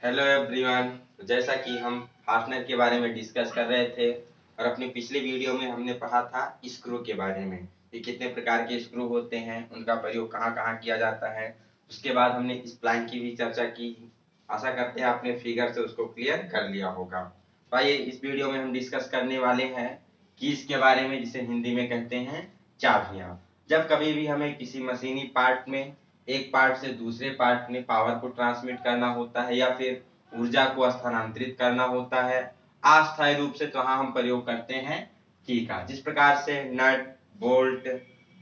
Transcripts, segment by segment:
Hello everyone. तो जैसा कि हम फास्टनर के बारे में डिस्कस कर रहे थे और अपनी पिछली वीडियो में हमने पढ़ा था स्क्रू के बारे में कि कितने प्रकार के स्क्रू होते हैं, उनका प्रयोग कहाँ कहाँ किया जाता है। उसके बाद हमने स्प्लाइन की भी चर्चा की। आशा करते हैं आपने फिगर से उसको क्लियर कर लिया होगा। तो आइए इस वीडियो में हम डिस्कस करने वाले हैं कीज के बारे में, जिसे हिंदी में कहते हैं चाबियां। जब कभी भी हमें किसी मशीनी पार्ट में एक पार्ट से दूसरे पार्ट में पावर को ट्रांसमिट करना होता है या फिर ऊर्जा को स्थानांतरित करना होता है अस्थायी रूप से, तो हाँ हम प्रयोग करते हैं की का। जिस प्रकार से नट, बोल्ट,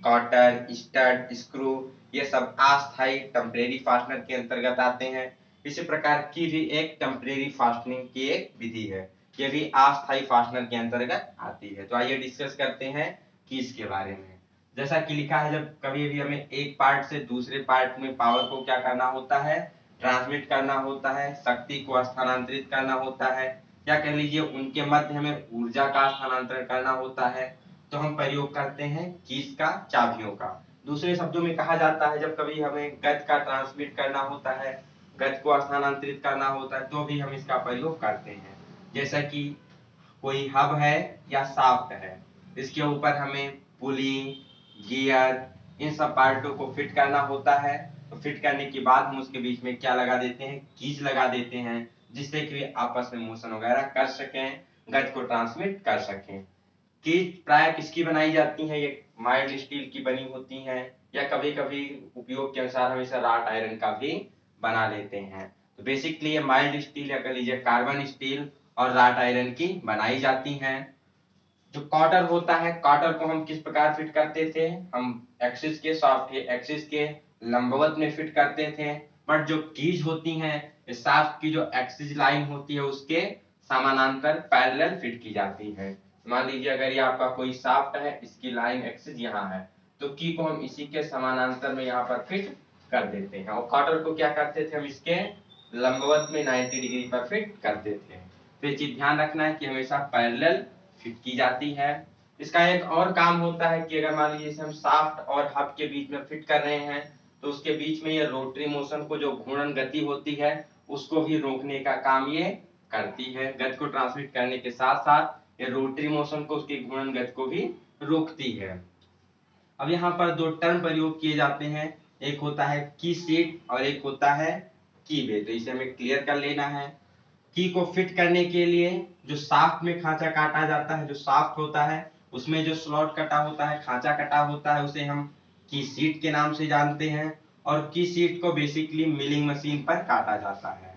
कॉटर, स्टड, स्क्रू ये सब अस्थायी टेम्परेरी फास्टनर के अंतर्गत आते हैं, इसी प्रकार की भी एक टेम्परेरी फास्टनिंग की एक विधि है, ये भी अस्थायी फास्टनर के अंतर्गत आती है। तो आइए डिस्कस करते हैं कीज के बारे में। जैसा कि लिखा है, जब कभी भी हमें एक पार्ट से दूसरे पार्ट में पावर को क्या करना होता है, ट्रांसमिट करना होता है, शक्ति को स्थानांतरित करना होता है, या कह लीजिए उनके मध्य में ऊर्जा का स्थानांतरण करना होता है, तो हम प्रयोग करते हैं कीज का, चाबियों का। दूसरे शब्दों में कहा जाता है, जब कभी हमें गति का ट्रांसमिट करना होता है, गति को स्थानांतरित करना होता है, तो भी हम इसका प्रयोग करते हैं। जैसा कि कोई हब है या शाफ्ट है, इसके ऊपर हमें पुली, गियर, इन सब पार्टों को फिट करना होता है। तो फिट करने के बाद हम उसके बीच में क्या लगा देते हैं, कीज लगा देते हैं, जिससे कि आपस में मोशन वगैरह कर सकें, गति को ट्रांसमिट कर सकें। कीज प्राय किसकी बनाई जाती है, ये माइल्ड स्टील की बनी होती हैं, या कभी कभी उपयोग के अनुसार हम इसे राट आयरन का भी बना लेते हैं। तो बेसिकली ये माइल्ड स्टील या कह लीजिए कार्बन स्टील और राट आयरन की बनाई जाती हैं। जो कॉटर होता है, कॉटर को हम किस प्रकार फिट करते थे, हम एक्सिस के सॉफ्ट एक्सिस के लंबवत में फिट करते थे। बट जो कीज होती हैं, इस शाफ्ट की जो एक्सिस लाइन होती है उसके समानांतर पैरेलल फिट की जाती है। मान लीजिए अगर ये आपका कोई शाफ्ट है, इसकी लाइन एक्सिस यहाँ है, तो की को हम इसी के समानांतर में यहाँ पर फिट कर देते हैं, और कॉटर को क्या करते थे, हम इसके लंबवत में 90 डिग्री पर फिट करते थे। तो ये चीज ध्यान रखना है कि हमेशा पैरेलल फिट की जाती है। इसका एक और काम होता है कि अगर मान लीजिए हम शाफ्ट और हब के बीच में फिट कर रहे हैं, तो उसके बीच में ये रोटरी मोशन को, जो घूर्णन गति होती है, उसको भी रोकने का काम ये करती है। गति को ट्रांसमिट करने के साथ साथ ये रोटरी मोशन को, उसकी घूर्णन गति को भी रोकती है। अब यहाँ पर दो टर्म प्रयोग किए जाते हैं, एक होता है की सीट और एक होता है की बे। तो इसे हमें क्लियर कर लेना है। की को फिट करने के लिए जो शाफ्ट में खांचा काटा जाता है, जो शाफ्ट होता है उसमें जो स्लॉट कटा होता है, खांचा कटा होता है, उसे हम की सीट के नाम से जानते हैं। और की सीट को बेसिकली मिलिंग मशीन पर काटा जाता है।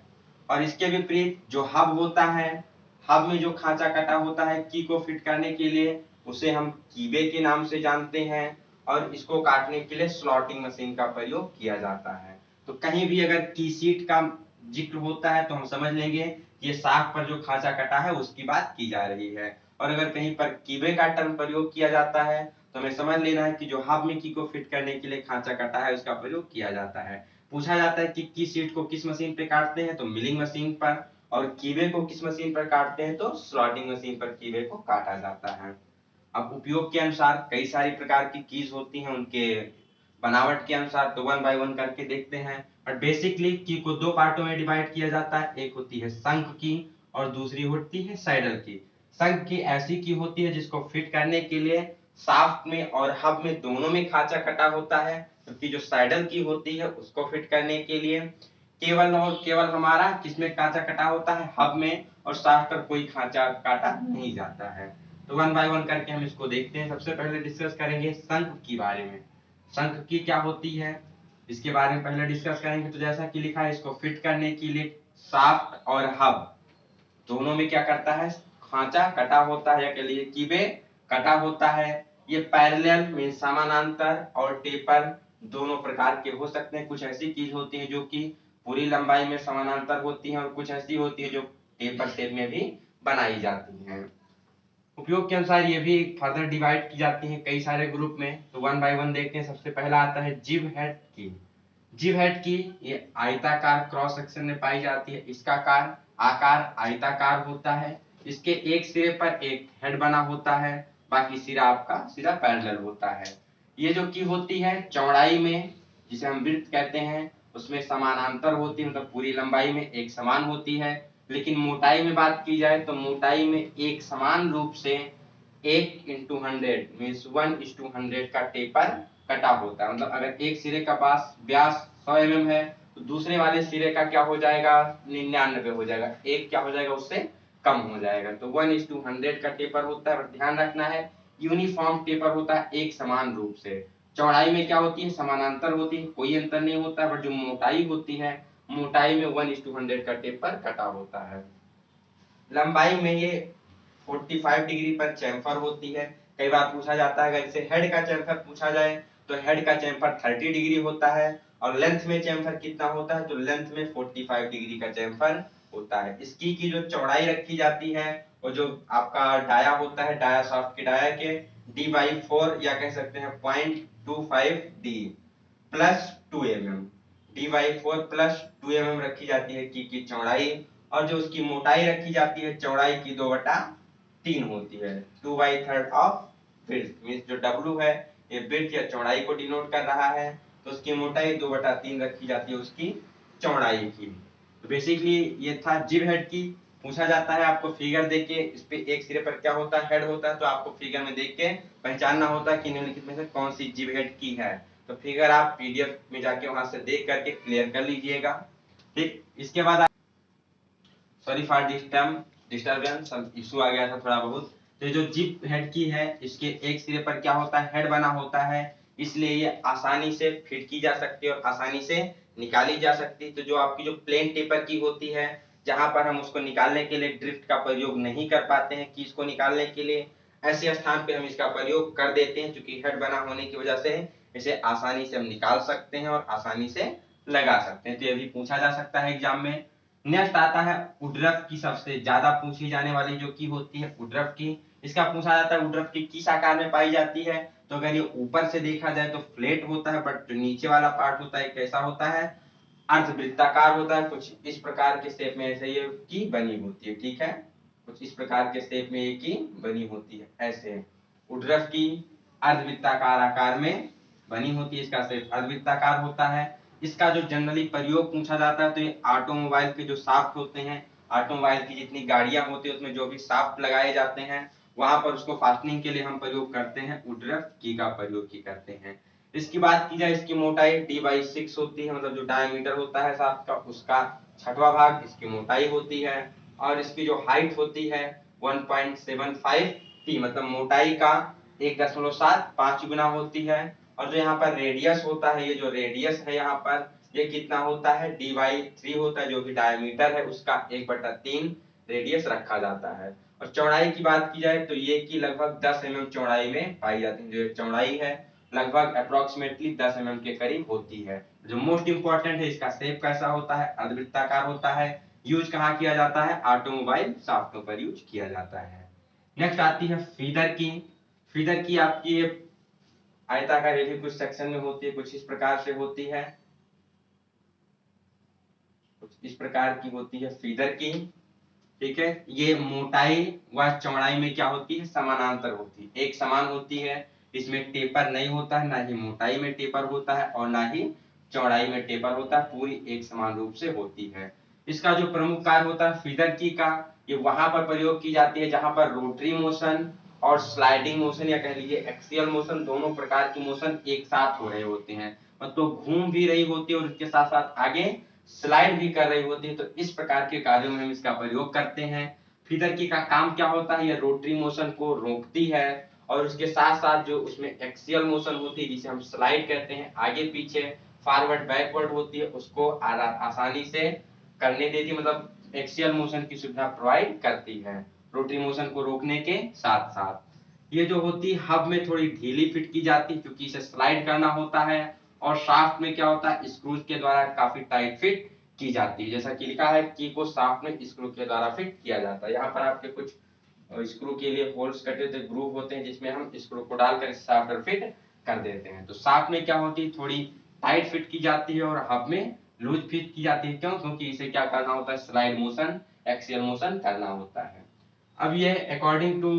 और इसके विपरीत जो हब होता है, हब में जो खांचा कटा होता है की को फिट करने के लिए, उसे हम कीबे के नाम से जानते हैं। और इसको काटने के लिए स्लॉटिंग मशीन का प्रयोग किया जाता है। तो कहीं भी अगर की सीट का जिक्र होता है तो हम समझ लेंगे ये शाफ्ट पर जो खांचा कटा है उसकी बात की जा रही है। और अगर कहीं पर कीबे का टर्म प्रयोग किया जाता है तो हमें समझ लेना है कि जो हब में की को फिट करने के लिए खांचा कटा है उसका प्रयोग किया जाता है। पूछा जाता है कि की सीट को किस मशीन पे काटते हैं, तो मिलिंग मशीन पर। और कीबे को किस मशीन पर काटते हैं, तो स्लॉटिंग मशीन पर कीबे को काटा जाता है। अब उपयोग के अनुसार कई सारी प्रकार की कीज होती हैं, उनके बनावट के अनुसार तो वन बाय वन करके देखते हैं। बट बेसिकली की को दो पार्टों में डिवाइड किया जाता है, एक होती है शंख की और दूसरी होती है सैडल की। शंख की ऐसी की होती है जिसको फिट करने के लिए शाफ्ट में और हब में दोनों में खांचा कटा होता है, जबकि जो सैडल की होती है उसको फिट करने के लिए केवल और केवल हमारा किसमें खांचा कटा होता है, हब में, और शाफ्ट पर कोई खांचा काटा नहीं जाता है। तो वन बाय वन करके हम इसको देखते हैं। सबसे पहले डिस्कस करेंगे शंख के बारे में। शंख की क्या होती है इसके बारे में पहले डिस्कस करेंगे। तो जैसा कि लिखा है, इसको फिट करने के लिए शाफ्ट और हब दोनों में क्या करता है, खांचा कटा होता है, या कह लीजिए कीबे कटा होता है। ये पैरेलल मीन समानांतर और टेपर दोनों प्रकार के हो सकते हैं। कुछ ऐसी चीज होती है जो कि पूरी लंबाई में समानांतर होती है, और कुछ ऐसी होती है जो टेपर शेप में भी बनाई जाती हैं। उपयोग के अनुसार ये भी फर्दर डिवाइड की जाती है कई सारे ग्रुप में। तो वन बाय वन देखते हैं। सबसे पहला आता है जिब हेड की। जिब हेड की ये आयताकार क्रॉस सेक्शन में पाई जाती है। इसका आकार आयताकार होता है। इसके एक सिरे पर एक हेड बना होता है, बाकी सिरा आपका पैरेलल होता है। ये जो की होती है चौड़ाई में, जिसे हम वृत्त कहते हैं, उसमें समानांतर होती है, मतलब पूरी लंबाई में एक समान होती है। लेकिन मोटाई में बात की जाए तो मोटाई में एक समान रूप से 1/100 मीन्स 1:100 का टेपर कटा होता है। मतलब अगर एक सिरे का व्यास 100 mm है तो दूसरे वाले सिरे का क्या हो जाएगा, 99 हो जाएगा, एक क्या हो जाएगा, उससे कम हो जाएगा। तो 1:100 का टेपर होता है। और ध्यान रखना है यूनिफॉर्म टेपर होता है एक समान रूप से। चौड़ाई में क्या होती है, समानांतर होती है, कोई अंतर नहीं होता है। बट जो मोटाई होती है, मोटाई में 1:100 का टेपर कटा होता है। लंबाई में ये 45 डिग्री पर चैम्फर होती है। कई बार पूछा जाता है, अगर इसे हेड का चैम्फर पूछा जाए तो हेड का चैम्फर 30 डिग्री होता है। और लेंथ में चैम्फर कितना होता है, तो लेंथ में 45 डिग्री का चैम्फर होता है। इसकी की जो चौड़ाई रखी जाती है, और जो आपका डाया होता है, डाया शाफ्ट के डाया के D/4 या कह सकते हैं 0.25D plus 2 mm, D/4 plus 2 mm रखी जाती है की चौड़ाई। और जो उसकी मोटाई रखी जाती है, चौड़ाई की 2/3 होती है, 2/3 ऑफ विड्थ मीन्स जो W है ये विड्थ या चौड़ाई को डिनोट कर रहा है। तो उसकी मोटाई 2/3 रखी जाती है उसकी चौड़ाई की। तो बेसिकली ये था जिब हेड की। पूछा जाता है आपको फिगर देख के, इस पे एक सिरे पर क्या होता है, हेड होता है, तो आपको फिगर में देख के पहचानना होता है कि निम्नलिखित में से कौन सी जिब हेड की है। तो फिगर आप पीडीएफ में जाके वहां से देख करके क्लियर कर लीजिएगा। ठीक, इसके बाद सॉरी फॉर डिस्टर्बेंस, सब इशू आ गया था थोड़ा बहुत। तो जो जिप हेड की है, इसके एक सिरे पर क्या होता है, हेड बना होता है, इसलिए ये आसानी से फिट की जा सकती है और आसानी से निकाली जा सकती है। तो जो आपकी जो प्लेन टेपर की होती है, जहां पर हम उसको निकालने के लिए ड्रिफ्ट का प्रयोग नहीं कर पाते हैं कि इसको निकालने के लिए, ऐसे स्थान पे हम इसका प्रयोग कर देते हैं, क्योंकि हेड बना होने की वजह से इसे आसानी से हम निकाल सकते हैं और आसानी से लगा सकते हैं। तो ये भी पूछा जा सकता है एग्जाम में। नेक्स्ट आता है उड्रफ की, सबसे ज्यादा पूछी जाने वाली जो की होती है उड्रफ की। इसका पूछा जाता है उड्रफ की किस आकार में पाई जाती है। तो अगर ये ऊपर से देखा जाए तो फ्लैट होता है, बट जो नीचे वाला पार्ट होता है कैसा होता है, अर्धवृत्ताकार होता है। कुछ इस प्रकार के शेप में ऐसे ये की बनी होती है। ठीक है, कुछ इस प्रकार के शेप में ये की बनी होती है। ऐसे उड्रफ की अर्धवृत्ताकार आकार में बनी होती है, इसका शेप अर्धवृत्ताकार होता है। इसका जो जनरली प्रयोग पूछा जाता है, तो ये ऑटोमोबाइल के जो शाफ्ट होते हैं, ऑटोमोबाइल की जितनी गाड़ियां होती है उसमें जो भी शाफ्ट लगाए जाते हैं, वहां पर उसको फास्टनिंग के लिए हम प्रयोग करते हैं, उड्रफ की का प्रयोग की करते हैं। इसकी बात की जाए, इसकी मोटाई D/6 होती है, मतलब जो डायमीटर होता है शाफ्ट का उसका 6वां भाग इसकी मोटाई होती है। और इसकी जो हाइट होती है 1.75T, मतलब मोटाई का 1.75 गुना होती है। और जो यहाँ पर रेडियस होता है, ये जो रेडियस है यहाँ पर, ये कितना होता है, D/3 होता है, जो कि डायमीटर है उसका 1/3 रेडियस रखा जाता है। और चौड़ाई की बात की जाए तो ये की लगभग 10 mm चौड़ाई में पाई जाती है। जो चौड़ाई है लगभग अप्रोक्सीमेटली 10 mm के करीब होती है। जो मोस्ट इंपॉर्टेंट है, इसका शेप कैसा होता है, अर्धवृत्ताकार होता है। यूज कहाँ किया जाता है, ऑटोमोबाइल शाफ्टों पर यूज किया जाता है। नेक्स्ट आती है फीडर की। फीडर की आपकी आयताकार, ये भी कुछ सेक्शन में होती है, कुछ इस प्रकार से होती है, कुछ इस प्रकार की होती है फीडर की। ठीक है, ये मोटाई व चौड़ाई में क्या होती है, समानांतर होती है, एक समान होती है। इसमें टेपर नहीं होता है, ना ही मोटाई में टेपर होता है और ना ही चौड़ाई में टेपर होता है, पूरी एक समान रूप से होती है। इसका जो प्रमुख कार्य होता है फीडर की का, ये वहां पर प्रयोग की जाती है जहां पर रोटरी मोशन और स्लाइडिंग मोशन या कह लीजिए एक्सियल मोशन, दोनों प्रकार की मोशन एक साथ हो रहे होते हैं। मतलब घूम भी रही होती है और इसके साथ साथ आगे स्लाइड भी कर रही होती है। तो इस प्रकार के कार्यों में हम इसका प्रयोग करते हैं। फीडर की का काम क्या होता है, ये रोटरी मोशन को रोकती है और उसके साथ साथ जो उसमें एक्सियल मोशन होती है, जिसे हम स्लाइड कहते हैं, आगे पीछे फॉरवर्ड बैकवर्ड होती है, उसको आसानी से करने देती, मतलब एक्सियल मोशन की सुविधा प्रोवाइड करती है रोटरी मोशन को रोकने के साथ साथ। ये जो होती है हब में थोड़ी ढीली फिट की जाती है, क्योंकि इसे स्लाइड करना होता है। और शाफ्ट में क्या होता है, स्क्रूज के द्वारा काफी टाइट फिट की जाती है। जैसा कि लिखा है की को शाफ्ट में स्क्रू के द्वारा फिट किया जाता है। यहाँ पर आपके कुछ स्क्रू के लिए होल्स कटे थे, ग्रूव होते हैं, जिसमें हम स्क्रू को डालकर शाफ्ट पर फिट कर देते हैं। तो शाफ्ट में क्या होती है, थोड़ी टाइट फिट की जाती है, और हब में लूज फिट की जाती है। क्यों, क्योंकि इसे क्या करना होता है, स्लाइड मोशन एक्सियल मोशन करना होता है। अब ये अकॉर्डिंग टू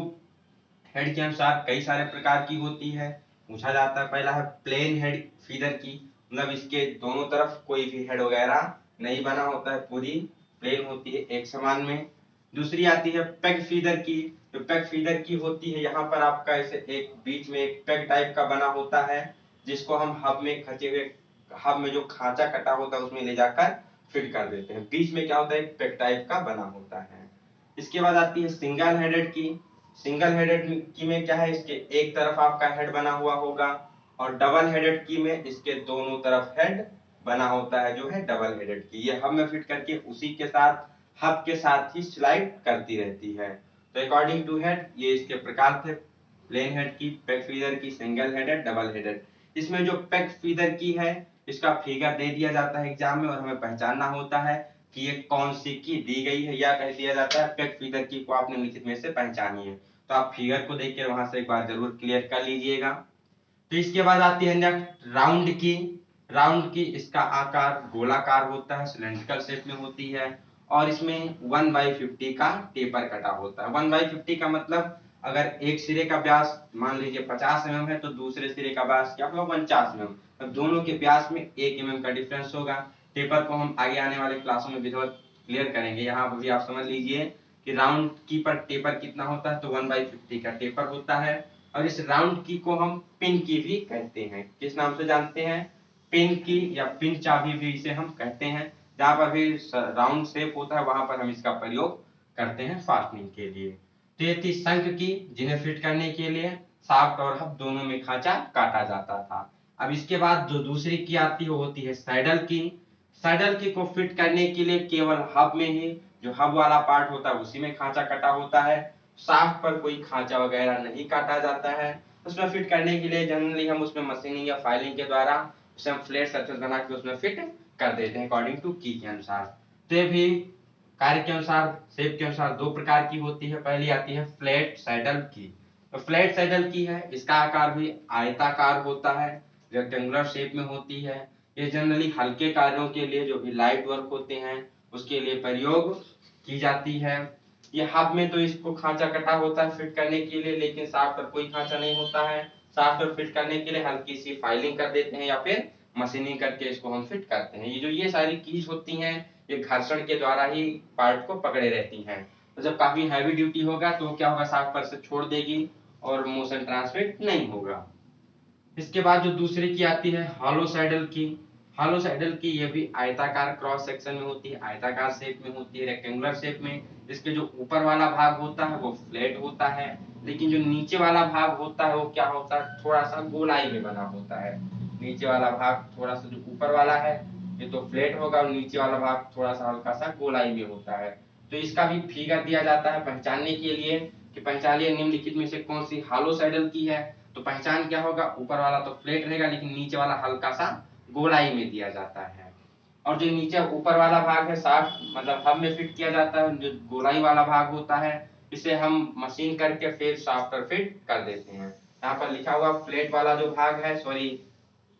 हेड के अनुसार कई सारे प्रकार की होती है। पूछा जाता है, पहला है प्लेन हेड फीडर की, मतलब इसके दोनों तरफ कोई भी हेड वगैरह नहीं बना होता है, पूरी प्लेन होती है एक समान में। दूसरी आती है पेग फीडर की। जो पेग फीडर की होती है, यहाँ पर आपका ऐसे एक बीच में एक पेग टाइप का बना होता है, जिसको हम हब में खचे हुए, हब में जो खांचा कटा होता है उसमें ले जाकर फिट कर देते हैं। बीच में क्या होता है, एक पेग टाइप का बना होता है। इसके बाद आती है सिंगल हेडेड की। सिंगल हेडेड की में क्या है, इसके एक तरफ आपका हेड बना हुआ होगा, और डबल हेडेड की में इसके दोनों तरफ हेड बना होता है, जो है डबल हेडेड की। ये हब में फिट करके उसी के साथ, हब के साथ ही स्लाइड करती रहती है। तो अकॉर्डिंग टू हेड ये इसके प्रकार थे, प्लेन हेड की, पेग फीडर की, सिंगल हेडेड, डबल हेडेड। इसमें जो पेग फीडर की है, इसका फिगर दे दिया जाता है एग्जाम में, और हमें पहचानना होता है कि ये कौन सी की दी गई है, या कह दिया जाता है पेग फीडर की को आपने लिखित में से पहचानी है। तो आप फिगर को देख के वहां से एक बार जरूर क्लियर कर लीजिएगा। तो इसके बाद आती है नेक्स्ट राउंड की। राउंड की, इसका आकार गोलाकार होता है, सिलेंड्रिकल शेप में होती है, और इसमें 1/50 का टेपर कटा होता है। 1/50 का मतलब अगर एक सिरे का व्यास मान लीजिए 50 mm है, तो दूसरे सिरे का व्यास क्या होगा, 49 mm। अब दोनों के व्यास में 1 mm का डिफरेंस होगा। टेपर को हम आगे आने वाले क्लासों में विधिवत क्लियर करेंगे। यहाँ पर भी आप समझ लीजिए कि राउंड की पर टेपर कितना होता है, तो 1/50 का टेपर होता है। और इस राउंड की को हम पिन की भी कहते हैं। किस नाम से जानते हैं, पिन की, या पिन चाबी भी इसे हम कहते हैं। जहां पर भी राउंड शेप होता है वहां पर हम इसका प्रयोग करते हैं फास्टनिंग के लिए। तो ये थी शंख की, जिन्हें फिट करने के लिए शाफ्ट और हब दोनों में खांचा काटा जाता था। अब इसके बाद जो दूसरी की आती है वो होती है सैडल की। सैडल की को फिट करने के लिए केवल हब में ही, जो हब वाला पार्ट होता है उसी में खांचा कटा होता है। शाफ्ट पर कोई खांचा वगैरह नहीं काटा जाता है। उसमें फिट करने के लिए जनरली हम उसमें मशीनिंग या फाइलिंग के द्वारा उसे हम फ्लैट सरफेस बना के उसमें फिट कर देते हैं अकॉर्डिंग टू की के अनुसार। तो ये भी कार्य के अनुसार, शेप के अनुसार दो प्रकार की होती है। पहली आती है फ्लैट सैडल की। तो फ्लैट सैडल की है, इसका आकार भी आयताकार होता है, रेक्टेंगुलर शेप में होती है। ये जनरली हल्के कार्यों के लिए, जो भी लाइट वर्क होते हैं उसके लिए प्रयोग की जाती है। ये हब में तो इसको खांचा कटा होता है फिट करने के लिए, लेकिन शाफ्ट पर कोई खांचा नहीं होता है। शाफ्ट पर फिट करने के लिए हल्की सी फाइलिंग कर देते हैं, या फिर मशीनिंग करके इसको हम फिट करते हैं। ये सारी कीज होती हैं, ये घर्षण के द्वारा ही पार्ट को पकड़े रहती हैं। तो जब काफी हैवी ड्यूटी होगा तो क्या होगा, शाफ्ट पर से छोड़ देगी और मोशन ट्रांसमिट नहीं होगा। इसके बाद जो दूसरी की आती है हॉलो सैडल की। हॉलो सैडल की ये भी आयताकार क्रॉस सेक्शन में होती है, आयताकार शेप में होती है, रेक्टेंगुलर शेप में। इसके जो ऊपर वाला भाग होता है वो फ्लैट होता है, लेकिन जो नीचे वाला भाग होता है वो क्या होता है, थोड़ा सा गोलाई में बना होता है। नीचे वाला भाग थोड़ा सा, जो ऊपर वाला है ये तो फ्लैट होगा, और नीचे वाला भाग थोड़ा सा हल्का सा गोलाई में होता है। तो इसका भी फिगर दिया जाता है पहचानने के लिए कि पहचानिए निम्नलिखित में से कौन सी हॉलो सैडल की है। तो पहचान क्या होगा, ऊपर वाला तो फ्लैट रहेगा, लेकिन नीचे वाला हल्का सा गोलाई में दिया जाता है। और जो नीचे ऊपर वाला भाग है शाफ्ट मतलब हब में फिट किया जाता है, जो गोलाई वाला भाग होता है इसे हम मशीन करके फिर शाफ्ट पर फिट कर देते हैं। यहाँ पर लिखा हुआ फ्लैट वाला जो भाग है, सॉरी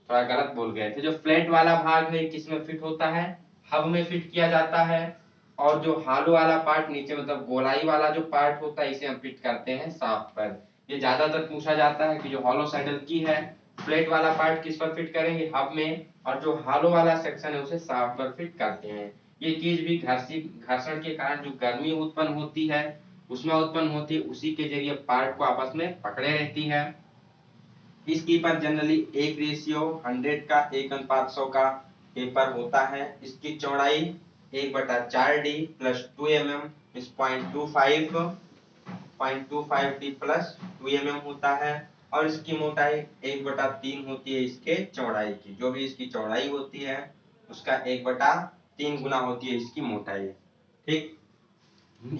थोड़ा गलत बोल गए थे, जो फ्लैट वाला भाग है किसमें फिट होता है, हब में फिट किया जाता है। और जो हालो वाला पार्ट नीचे मतलब गोलाई वाला जो पार्ट होता है इसे हम फिट करते हैं शाफ्ट पर। ये ज्यादातर पूछा जाता है कि जो हॉलो सैडल की है, फ्लैट वाला पार्ट किस पर फिट करेंगे, हब में, और जो हालो वाला सेक्शन है उसे शाफ्ट पर फिट करते हैं। ये चीज भी घर्षण के कारण जो गर्मी उत्पन्न होती है, उष्मा उत्पन्न होती है, उसी के जरिए पार्ट को आपस में पकड़े रहती है। इसकी पर जनरली 1:100 का 1:100 का पेपर होता है। इसकी चौड़ाई 1/4D प्लस 2 mm इस 0.25D प्लस 2 mm होता है। और इसकी मोटाई 1/3 होती है इसके चौड़ाई की। जो भी इसकी चौड़ाई होती है उसका 1/3 गुना होती है इसकी मोटाई। ठीक,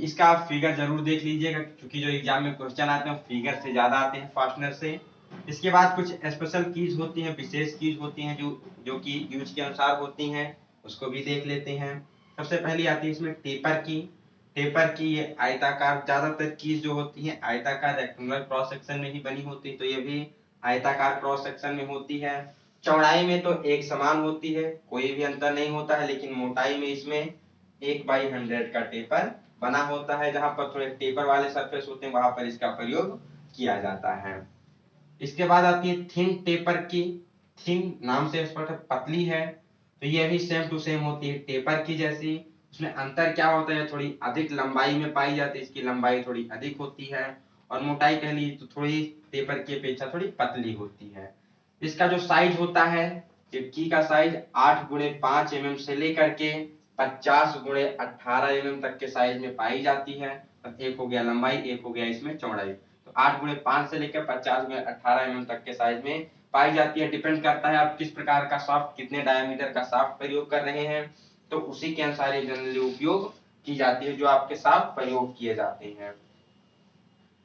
इसका आप फिगर जरूर देख लीजिएगा, क्योंकि जो एग्जाम में क्वेश्चन आते हैं फिगर से ज्यादा आते हैं फास्टनर से। इसके बाद कुछ स्पेशल कीज होती हैं, विशेष कीज होती हैं जो कि यूज के अनुसार होती हैं, उसको भी देख लेते हैं। सबसे पहली आती है इसमें टेपर की। टेपर की ये आयताकार, ज्यादातर कीज जो होती है आयताकार रेक्टेंगुलर क्रॉस सेक्शन में ही बनी होती है, तो ये भी आयताकार क्रॉस सेक्शन में होती है। चौड़ाई में तो एक समान होती है, कोई भी अंतर नहीं होता है, लेकिन मोटाई में इसमें 1/100 का टेपर बना होता है। जहां पर थोड़े टेपर वाले सरफेस होते हैं वहां पर इसका प्रयोग किया जाता है। इसके बाद आती है थिन टेपर की। थिन नाम से स्पष्ट है, पतली है। तो ये भी सेम टू सेम होती है टेपर की जैसी। उसमें अंतर क्या होता है, थोड़ी अधिक लंबाई में पाई जाती है, इसकी लंबाई थोड़ी अधिक होती है, और मोटाई कह लीजिए तो थोड़ी टेपर की अपेक्षा थोड़ी पतली होती है। इसका जो साइज होता है, की का साइज 8x5 mm से लेकर के 50x18 mm तक के साइज में पाई जाती है। एक हो गया लंबाई, एक हो गया इसमें चौड़ाई। तो 8x5 से लेकर 50x18 mm तक के साइज में पाई जाती है। डिपेंड करता है आप किस प्रकार का शाफ्ट, कितने डायमीटर का शाफ्ट प्रयोग कर रहे हैं, तो उसी के अनुसार ये जनरली उपयोग की जाती है, जो आपके साथ प्रयोग किए जाते हैं।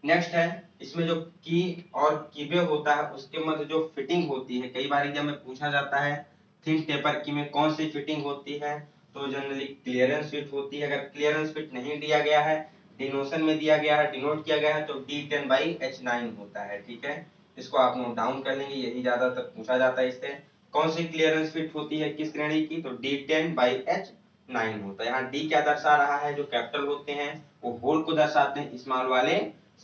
नेक्स्ट है, इसमें जो की और कीबे होता है उसके मध्य जो फिटिंग होती है, कई बार एग्जाम में पूछा जाता है थिन टेपर की में कौन सी फिटिंग होती है, तो जनरली क्लियरेंस फिट होती है। अगर क्लियरेंस फिट नहीं दिया गया है, डिनोशन में दिया गया है, डिनोट किया गया है, तो D10/H9 होता है। ठीक है, इसको आप नोट डाउन कर लेंगे, यही ज्यादातर पूछा जाता है इससे। कौन सी क्लियरेंस फिट होती है किस श्रेणी की, तो D10/H9 होता है। यहाँ डी क्या दर्शा रहा है, जो कैपिटल होते हैं वो होल को दर्शाते हैं, स्मॉल वाले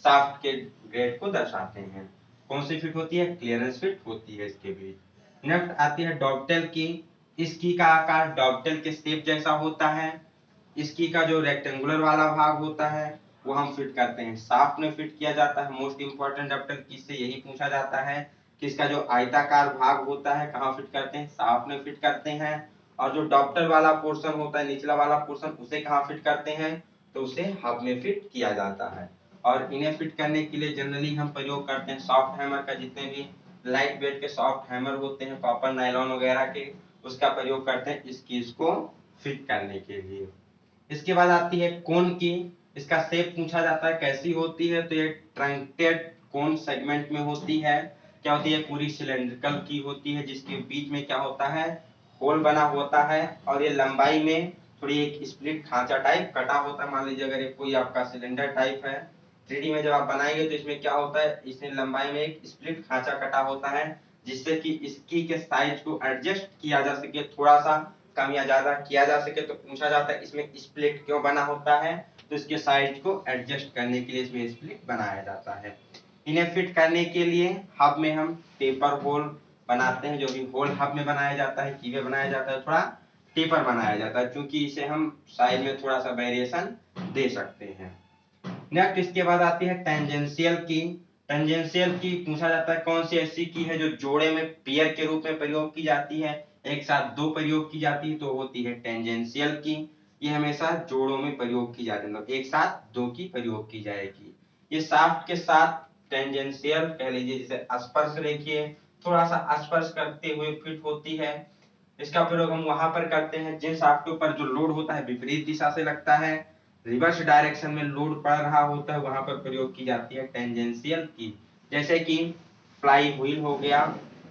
शाफ्ट के ग्रेड को दर्शाते हैं। कौन सी फिट होती है, क्लियरेंस फिट होती है इसके बीच। नेक्स्ट आती है डॉगटेल की। इस की का आकार डॉगटेल के शेप जैसा होता है। इसकी का जो रेक्टेंगुलर वाला भाग होता है वो हम फिट करते हैं शाफ्ट में फिट किया जाता है। मोस्ट इंपॉर्टेंट डॉक्टर की से यही पूछा जाता है कि इसका जो आयताकार भाग होता है कहाँ फिट करते हैं, शाफ्ट में फिट करते हैं। और जो डॉक्टर वाला पोर्शन होता है, निचला वाला पोर्शन, उसे कहाँ फिट करते हैं, तो उसे हब में फिट किया जाता है। और इन्हें फिट करने के लिए जनरली हम प्रयोग करते हैं सॉफ्ट हैमर का। जितने भी लाइट वेट के सॉफ्ट हैमर होते हैं, कॉपर, नायलॉन वगैरह के, उसका प्रयोग करते हैं इस चीज को फिट करने के लिए। इसके बाद आती है कोन की। इसका शेप पूछा जाता है कैसी होती है, तो ये ट्रंकेटेड कोन सेगमेंट में होती है। क्या होती है, पूरी सिलेंड्रिकल की होती है, जिसके बीच में क्या होता है, होल बना होता है। और ये लंबाई में थोड़ी एक स्प्लिट खांचा टाइप कटा होता है। मान लीजिए अगर ये कोई आपका सिलेंडर टाइप है, 3D में जब आप बनाएंगे तो इसमें क्या होता है, इसमें लंबाई में एक स्प्लिट खांचा कटा होता है, जिससे कि इसकी के साइज को एडजस्ट किया जा सके, थोड़ा सा कम या ज्यादा किया जा सके। तो पूछा जाता है इसमें स्प्लिट क्यों बना होता है, तो इसके साइज को एडजस्ट करने के लिए इसमें स्प्लिट बनाया जाता है। इन्हें फिट करने के लिए हब में हम टेपर होल बनाते हैं। जो भी होल हब में बनाया जाता है, कीवे बनाया जाता है, थोड़ा टेपर बनाया जाता है, क्योंकि इसे हम साइज में थोड़ा सा वेरिएशन दे सकते हैं। नेक्स्ट इसके बाद आती है टेंजेंशियल की। टेंजेंशियल की पूछा जाता है कौन सी ऐसी की है जो जोड़े में पेयर के रूप में प्रयोग की जाती है, एक साथ दो प्रयोग की जाती है, तो होती है टेंजेंशियल की। ये हमेशा जोड़ों में प्रयोग की जाती है, मतलब एक साथ दो की प्रयोग की जाएगी। ये शाफ्ट के साथ टेंजेंशियल कह लीजिए, जैसे स्पर्श रेखीय, थोड़ा सा स्पर्श करते हुए फिट होती है। इसका प्रयोग हम वहां पर करते हैं जिन शाफ्ट के ऊपर जो लोड होता है विपरीत दिशा से लगता है, रिवर्स डायरेक्शन में लोड पड़ रहा होता है, वहां पर प्रयोग की जाती है टेंजेंशियल की। जैसे कि फ्लाई व्हील हो गया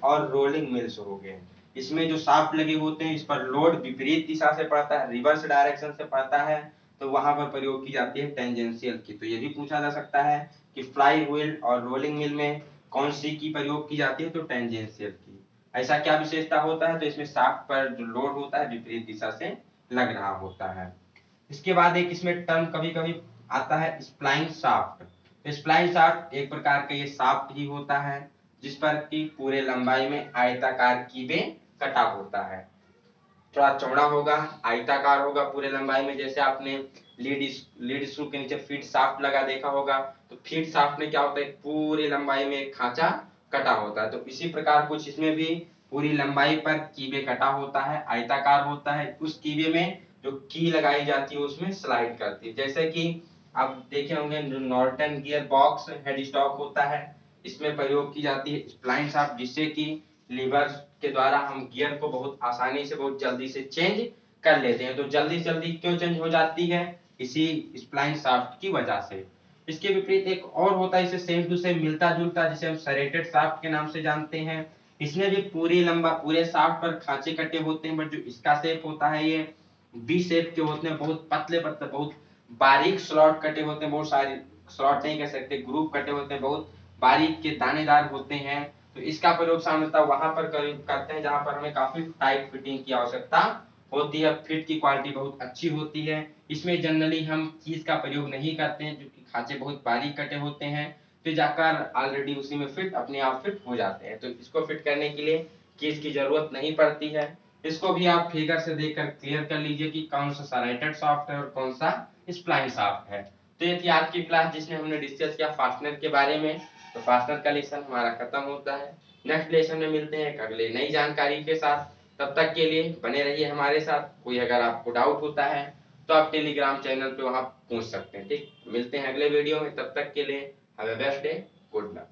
और रोलिंग मिल्स हो गए। इसमें जो शाफ्ट लगे होते हैं, इस पर लोड विपरीत दिशा से पड़ता है, रिवर्स डायरेक्शन से पड़ता है, तो वहां पर प्रयोग की जाती है टेंजेंशियल की। तो ये भी पूछा जा सकता है कि फ्लाई व्हील और रोलिंग मिल में कौन सी की प्रयोग की जाती है, तो टेंजेंशियल की। ऐसा क्या विशेषता होता है, तो इसमें शाफ्ट पर जो लोड होता है विपरीत दिशा से लग रहा होता है। इसके बाद एक इसमें टर्म कभी कभी आता है स्प्लाइन शाफ्ट। स्प्लाइन शाफ्ट एक प्रकार का ये शाफ्ट ही होता है, जिस पर की पूरे लंबाई में आयताकार कीबे कटा होता है। थोड़ा चौड़ा होगा, आयताकार होगा पूरे लंबाई में। जैसे आपने लीड स्क्रू के नीचे फीड शाफ्ट लगा देखा होगा, तो फीड शाफ्ट में क्या होता है, पूरी लंबाई में एक खांचा कटा होता है। तो इसी प्रकार कुछ इसमें भी पूरी लंबाई पर कीबे कटा होता है, आयताकार होता है। उस कीबे में जो की लगाई जाती है उसमें स्लाइड करती है। जैसे कि आप देखे होंगे Norton gear box head stock होता है, इसमें प्रयोग की जाती है स्प्लाइन शाफ्ट, जिससे कि लीवर के द्वारा हम गियर को बहुत आसानी से, बहुत जल्दी से चेंज कर लेते हैं। तो जल्दी जल्दी क्यों चेंज हो जाती है, इसी स्प्लाइन शाफ्ट की वजह से। इसके विपरीत एक और होता है, इसे सेम टू सेम मिलता जुलता, जिसे हम सरेटेड शाफ्ट के नाम से जानते हैं। इसमें भी पूरी लंबा पूरे शाफ्ट पर खांचे कटे होते हैं, बट जो इसका शेप होता है ये बी शेप के होते हैं, बहुत पतले पतले, बहुत बारीक स्लॉट कटे होते हैं, बहुत सारे स्लॉट नहीं कह सकते, ग्रुप कटे होते हैं, बहुत बारीक के दानेदार होते हैं। तो इसका प्रयोग सामान्यतः वहां पर करते हैं जहां पर हमें काफी टाइट फिटिंग की आवश्यकता होती है, फिट की क्वालिटी बहुत अच्छी होती है। इसमें जनरली हम कीज का प्रयोग नहीं करते हैं, क्योंकि खांचे बहुत बारीक कटे होते हैं, फिर जाकर ऑलरेडी उसी में फिट अपने आप फिट हो जाते हैं। तो इसको फिट करने के लिए कि इसकी जरूरत नहीं पड़ती है। इसको भी आप फिगर से देखकर क्लियर कर लीजिए कि कौन सा सराइटेड शाफ्ट है और कौन सा स्प्लाइन शाफ्ट है। तो ये थी आज की क्लास जिसमें हमने डिस्कस किया फास्टनर के बारे में। तो फास्टनर का लेसन हमारा खत्म होता है। नेक्स्ट लेसन में मिलते हैं एक अगले नई जानकारी के साथ। तब तक के लिए बने रहिए हमारे साथ। कोई अगर आपको डाउट होता है तो आप टेलीग्राम चैनल पे वहां पूछ सकते हैं। ठीक, मिलते हैं अगले वीडियो में। तब तक के लिए have a best day, good luck.